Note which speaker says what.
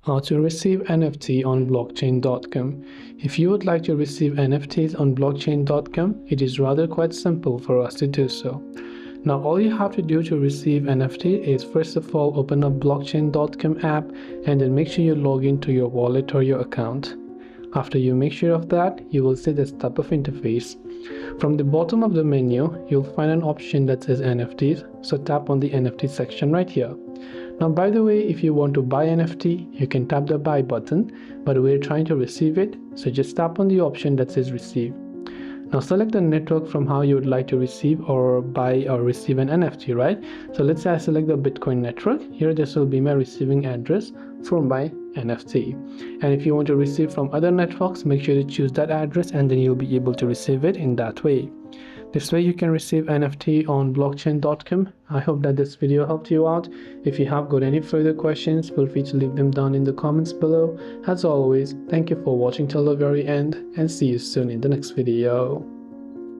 Speaker 1: To receive NFT on blockchain.com. If you would like to receive NFTs on blockchain.com, it is rather quite simple for us to do so. Now all you have to do to receive NFT is first of all open up blockchain.com app and then make sure you log into your wallet or your account. After you make sure of that, you will see this type of interface. From the bottom of the menu, you'll find an option that says NFTs, so tap on the NFT section right here. Now by the way, if you want to buy NFT, you can tap the buy button, but we're trying to receive it, so just tap on the option that says receive. Now select the network from how you would like to receive or buy or receive an NFT, right? So let's say I select the Bitcoin network. Here this will be my receiving address for my NFT. And if you want to receive from other networks, make sure to choose that address and then you'll be able to receive it in that way. This way you can receive NFT on blockchain.com. I hope that this video helped you out. If you have got any further questions, feel free to leave them down in the comments below. As always, thank you for watching till the very end and see you soon in the next video.